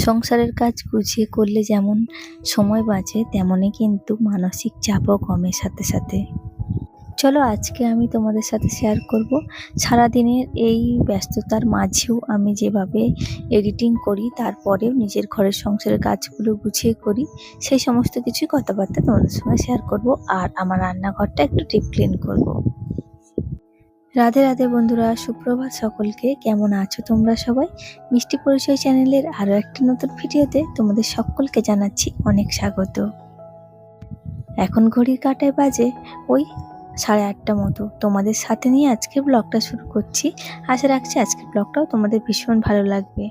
সংসারের কাজ গুছিয়ে করলে যেমন সময় বাঁচে, তেমনই কিন্তু মানসিক চাপও কমে সাথে সাথে। চলো আজকে আমি তোমাদের সাথে শেয়ার করব সারাদিনের এই ব্যস্ততার মাঝেও আমি যেভাবে এডিটিং করি, তারপরেও নিজের ঘরের সংসারের কাজগুলো গুছিয়ে করি, সেই সমস্ত কিছু কথাবার্তা তোমাদের সঙ্গে শেয়ার করব। আর আমার রান্নাঘরটা একটু ডিপ ক্লিন করব। রাধে রাধে বন্ধুরা, সুপ্রভাত সকলকে। কেমন আছো তোমরা সবাই? মিষ্টি পরিচয় চ্যানেলের আরও একটি নতুন ভিডিওতে তোমাদের সকলকে জানাচ্ছি অনেক স্বাগত। এখন ঘড়ির কাঁটায় বাজে ওই 8:30 মতো। তোমাদের সাথে নিয়ে আজকের ব্লগটা শুরু করছি। আশা রাখছি আজকের ব্লগটাও তোমাদের ভীষণ ভালো লাগবে।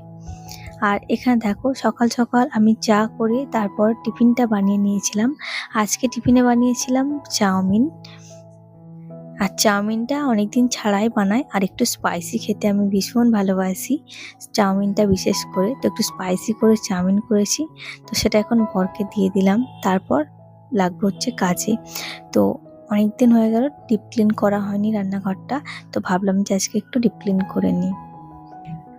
আর এখানে দেখো, সকাল সকাল আমি চা করে তারপর টিফিনটা বানিয়ে নিয়েছিলাম। আজকে টিফিনে বানিয়েছিলাম চাউমিন। আর চাউমিনটা অনেকদিন ছাড়াই বানাই, আর একটু স্পাইসি খেতে আমি ভীষণ ভালোবাসি চাউমিনটা বিশেষ করে। তো একটু স্পাইসি করে চাউমিন করেছি, তো সেটা এখন বরকে দিয়ে দিলাম। তারপর লাগবো হচ্ছে কাজে। তো অনেকদিন হয়ে গেল ডিপ ক্লিন করা হয়নি রান্নাঘরটা, তো ভাবলাম যে আজকে একটু ডিপ ক্লিন করে নিই।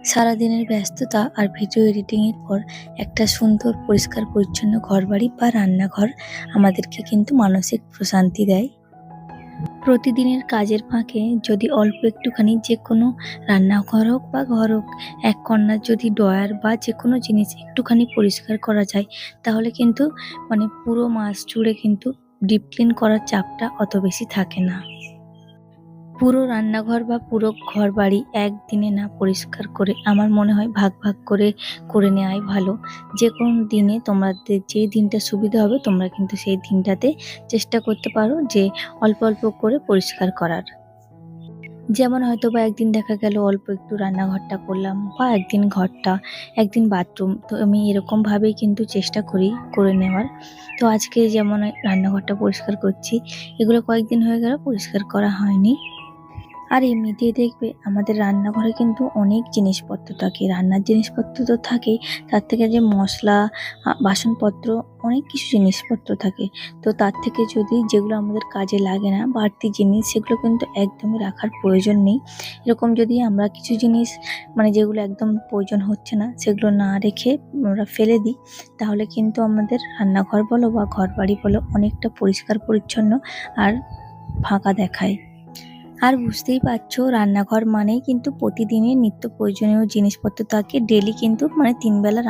সারাদিনের ব্যস্ততা আর ভিডিও এডিটিংয়ের পর একটা সুন্দর পরিষ্কার পরিচ্ছন্ন ঘরবাড়ি বা রান্নাঘর আমাদেরকে কিন্তু মানসিক প্রশান্তি দেয়। প্রতিদিনের কাজের ফাঁকে যদি অল্প একটুখানি যে কোনো রান্নাঘর হোক বা ঘর হোক, এক কর্নার যদি ড্রয়ার বা যে কোনো জিনিস একটুখানি পরিষ্কার করা যায়, তাহলে কিন্তু পুরো মাস জুড়ে কিন্তু ডিপ ক্লিন করার চাপটা অত বেশি থাকে না। পুরো রান্নাঘর বা পুরো ঘর বাড়ি একদিনে না পরিষ্কার করে আমার মনে হয় ভাগ ভাগ করে করে নেওয়াই ভালো। যে কোনো দিনে তোমাদের যে দিনটা সুবিধা হবে, তোমরা কিন্তু সেই দিনটাতে চেষ্টা করতে পারো যে অল্প অল্প করে পরিষ্কার করার। যেমন হয়তো বা একদিন দেখা গেল অল্প একটু রান্নাঘরটা করলাম, বা একদিন ঘরটা, একদিন বাথরুম। তো আমি এরকমভাবেই কিন্তু চেষ্টা করি করে নেওয়ার। তো আজকে যেমন রান্নাঘরটা পরিষ্কার করছি, এগুলো কয়েকদিন হয়ে গেল পরিষ্কার করা হয়নি। আর এমনিতেই দেখবে আমাদের রান্নাঘরে কিন্তু অনেক জিনিসপত্র থাকে। রান্নার জিনিসপত্র তো থাকেই, তার থেকে যে মশলা, বাসনপত্র, অনেক কিছু জিনিসপত্র থাকে। তো তার থেকে যদি যেগুলো আমাদের কাজে লাগে না, বাড়তি জিনিস, সেগুলো কিন্তু একদমই রাখার প্রয়োজন নেই। এরকম যদি আমরা কিছু জিনিস যেগুলো একদম প্রয়োজন হচ্ছে না, সেগুলো না রেখে আমরা ফেলে দিই, তাহলে কিন্তু আমাদের রান্নাঘর বলো বা ঘর বাড়ি বলো অনেকটা পরিষ্কার পরিচ্ছন্ন আর ফাঁকা দেখায়। আর বুঝতেই পারছো, রান্নাঘর মানেই কিন্তু প্রতিদিনের নিত্য প্রয়োজনীয় জিনিসপত্র থাকে। ডেলি কিন্তু 3 বেলা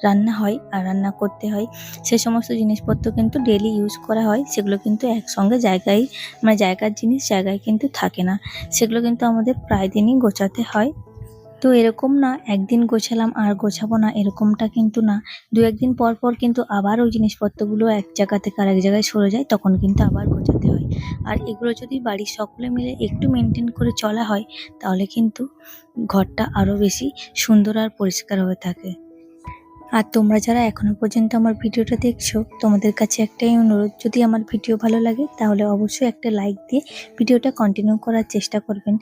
রান্না হয় আর রান্না করতে হয়। সে সমস্ত জিনিসপত্র কিন্তু ডেলি ইউজ করা হয়। সেগুলো কিন্তু একসঙ্গে জায়গার জিনিস জায়গায় কিন্তু থাকে না। সেগুলো কিন্তু আমাদের প্রায় দিনই গোছাতে হয়। তো এরকম না একদিন গোছালাম আর গোছাবো না, এরকমটা কিন্তু না। 2-1 দিন পর পর কিন্তু আবার ওই জিনিসপত্রগুলো এক জায়গা থেকে আরেক জায়গায় সরে যায়, তখন কিন্তু আবার গোছাতে হয়। আর এগুলো যদি বাড়ির সকলে মিলে একটু মেনটেন করে চলা হয়, তাহলে কিন্তু ঘরটা আরও বেশি সুন্দর আর পরিষ্কার হয়ে থাকে। আর তোমরা যারা এখনো পর্যন্ত আমার ভিডিওটা দেখছো, তোমাদের কাছে একটাই অনুরোধ, যদি আমার ভিডিও ভালো লাগে তাহলে অবশ্যই একটা লাইক দিয়ে ভিডিওটা কন্টিনিউ করার চেষ্টা করবেন।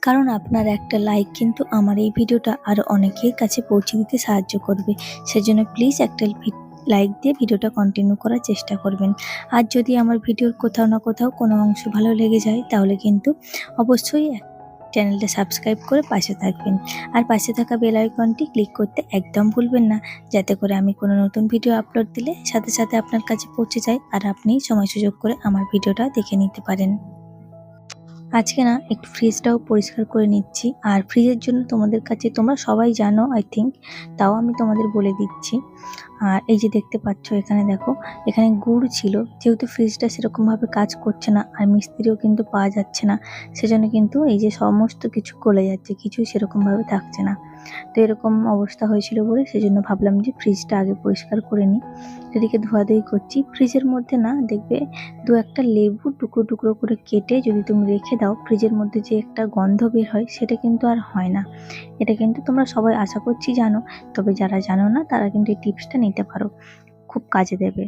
কারণ আপনার একটা লাইক কিন্তু আমার এই ভিডিওটা আরও অনেকের কাছে পৌঁছে দিতে সাহায্য করবে। সেজন্য প্লিজ একটা লাইক দিয়ে ভিডিওটা কন্টিনিউ করার চেষ্টা করবেন। আর যদি আমার ভিডিওর কোথাও না কোথাও কোনো অংশ ভালো লেগে যায়, তাহলে কিন্তু অবশ্যই চ্যানেলটা সাবস্ক্রাইব করে পাশে থাকবেন। আর পাশে থাকা বেল আইকনটি ক্লিক করতে একদম ভুলবেন না, যাতে করে আমি কোনো নতুন ভিডিও আপলোড দিলে সাথে সাথে আপনার কাছে পৌঁছে যায়, আর আপনি সময় সুযোগ করে আমার ভিডিওটা দেখে নিতে পারেন। আজকে না একটু ফ্রিজটাও পরিষ্কার করে নিচ্ছি। আর ফ্রিজের জন্য তোমাদের কাছে, তোমরা সবাই জানো আই থিঙ্ক, তাও আমি তোমাদের বলে দিচ্ছি। আর এই যে দেখতে পাচ্ছ, এখানে দেখো, এখানে গুড় ছিল। যেহেতু ফ্রিজটা সেরকমভাবে কাজ করছে না আর মিস্ত্রিও কিন্তু পাওয়া যাচ্ছে না, সেজন্য কিন্তু এই যে সমস্ত কিছু গলে যাচ্ছে, কিছুই সেরকমভাবে থাকছে না। তো এরকম অবস্থা হয়েছিল বলে সেজন্য ভাবলাম যে ফ্রিজটা আগে পরিষ্কার করে নিই। এদিকে ধোয়াধুয়ি করছি। ফ্রিজের মধ্যে না দেখবে 2-1টা লেবু টুকরো টুকরো করে কেটে যদি তুমি রেখে দাও, ফ্রিজের মধ্যে যে একটা গন্ধ বের হয়, সেটা কিন্তু আর হয় না। এটা কিন্তু তোমরা সবাই আশা করছি জানো, তবে যারা জানো না তারা কিন্তু এই টিপসটা নিতে পারো, খুব কাজে দেবে।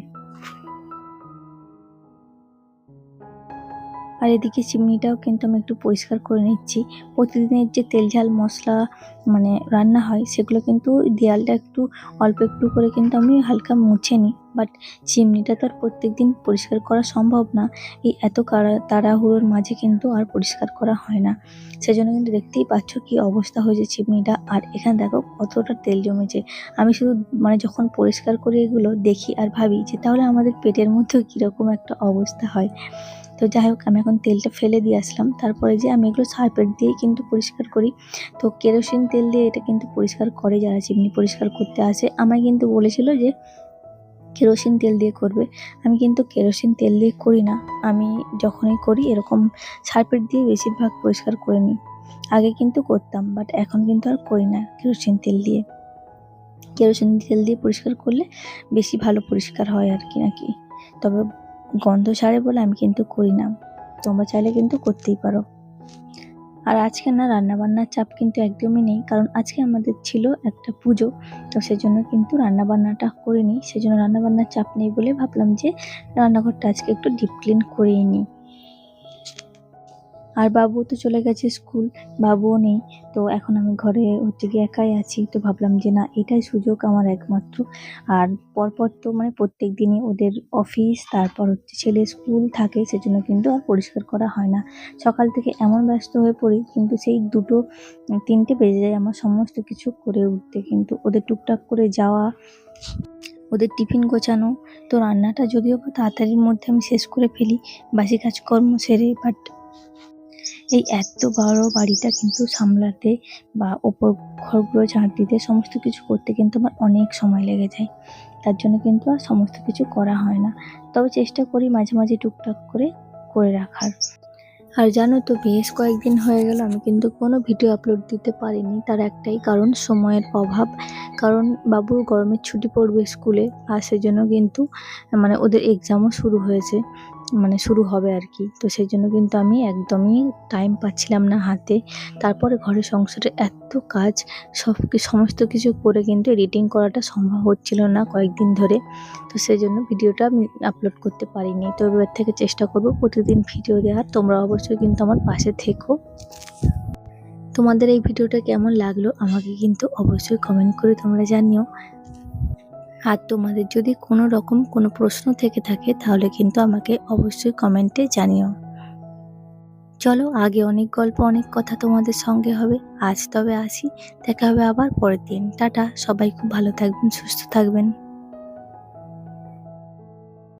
আর এদিকে চিমনিটাও কিন্তু আমি একটু পরিষ্কার করে নিচ্ছি। প্রতিদিনের যে তেল ঝাল মশলা মানে রান্না হয় সেগুলো কিন্তু দেয়ালটা একটু অল্প একটু করে কিন্তু আমি হালকা মুছে নিই, বাট চিমনিটা তো আর প্রত্যেকদিন পরিষ্কার করা সম্ভব না। এই এত তাড়াহুড়োর মাঝে কিন্তু আর পরিষ্কার করা হয় না। সেজন্য কিন্তু দেখতেই পাচ্ছ কি অবস্থা হয়েছে চিমনিটা। আর এখানে দেখো কতটা তেল জমেছে। আমি শুধু মানে যখন পরিষ্কার করি এগুলো দেখি আর ভাবি যে তাহলে আমাদের পেটের মধ্যেও কীরকম একটা অবস্থা হয়। তো যাই হোক, আমি এখন তেলটা ফেলে দিয়ে আসলাম। তারপরে যে আমি এগুলো সার্ফের দিয়েই কিন্তু পরিষ্কার করি। তো কেরোসিন তেল দিয়ে এটা কিন্তু পরিষ্কার করে যারা চিমনি পরিষ্কার করতে আসে। আমায় কিন্তু বলেছিল যে কেরোসিন তেল দিয়ে করবে। আমি কিন্তু কেরোসিন তেল দিয়ে করি না। আমি যখনই করি এরকম সার্ফের দিয়ে বেশিরভাগ পরিষ্কার করে নিই। আগে কিন্তু করতাম, বাট এখন কিন্তু আর করি না কেরোসিন তেল দিয়ে। কেরোসিন তেল দিয়ে পরিষ্কার করলে বেশি ভালো পরিষ্কার হয় আর কি নাকি। তবে গন্ধ ছাড়ে বলে আমি কিন্তু করি না। তোমরা চাইলে কিন্তু করতেই পারো। আর আজকে না রান্নাবান্নার চাপ কিন্তু একদমই নেই, কারণ আজকে আমাদের ছিল একটা পুজো। তো সেজন্য কিন্তু রান্নাবান্নাটা করিনি। সেজন্য রান্নাবান্নার চাপ নেই বলে ভাবলাম যে রান্নাঘরটা আজকে একটু ডিপ ক্লিন করেই নিই। আর বাবু তো চলে গেছে স্কুল, বাবুও নেই। তো এখন আমি ঘরে গিয়ে একাই আছি। তো ভাবলাম যে না, এটাই সুযোগ আমার একমাত্র। আর পরপর তো মানে প্রত্যেক দিনই ওদের অফিস, তারপর ছেলের স্কুল থাকে, সেজন্য কিন্তু আর পরিষ্কার করা হয় না। সকাল থেকে এমন ব্যস্ত হয়ে পড়ি, কিন্তু সেই 2-3টে বেজে যায় আমার সমস্ত কিছু করে উঠতে। কিন্তু ওদের টুকটাক করে যাওয়া, ওদের টিফিন গোছানো, তো রান্নাটা যদিও বা তাড়াতাড়ির মধ্যে আমি শেষ করে ফেলি বাসি কাজকর্ম সেরে, বাট এই এত বড় বাড়িটা কিন্তু সামলাতে বা ওপর ঘরগুলো ঝাঁট দিতে সমস্ত কিছু করতে কিন্তু আমার অনেক সময় লেগে যায়। তার জন্য কিন্তু আর সমস্ত কিছু করা হয় না। তবে চেষ্টা করি মাঝে মাঝে টুকটাক করে রাখার। আর জানো তো, বেশ কয়েকদিন হয়ে গেল আমি কিন্তু কোনো ভিডিও আপলোড দিতে পারিনি। তার একটাই কারণ, সময়ের অভাব। কারণ বাবুর গরমের ছুটি পড়বে স্কুলে, আর সেজন্য কিন্তু মানে ওদের এক্সামও শুরু হয়েছে, মানে শুরু হবে আর কি। তো সেই জন্য কিন্তু আমি একদমই টাইম পাচ্ছিলাম না হাতে। তারপরে ঘরের সংসারে এত কাজ, সমস্ত কিছু করে কিন্তু এডিটিং করাটা সম্ভব হচ্ছিল না কয়েকদিন ধরে। তো সেই জন্য ভিডিওটা আমি আপলোড করতে পারিনি। তো এবার থেকে চেষ্টা করব প্রতিদিন ভিডিও দেওয়ার। তোমরা অবশ্যই কিন্তু আমার পাশে থেকো। তোমাদের এই ভিডিওটা কেমন লাগলো আমাকে কিন্তু অবশ্যই কমেন্ট করে তোমরা জানিও। আর তোমাদের যদি কোনো রকম কোনো প্রশ্ন থেকে থাকে তাহলে কিন্তু আমাকে অবশ্যই কমেন্টে জানিও। চলো, আগে অনেক গল্প অনেক কথা তোমাদের সঙ্গে হবে। আজ তবে আসি, দেখা হবে আবার পরের দিন। টাটা, সবাই খুব ভালো থাকবেন, সুস্থ থাকবেন।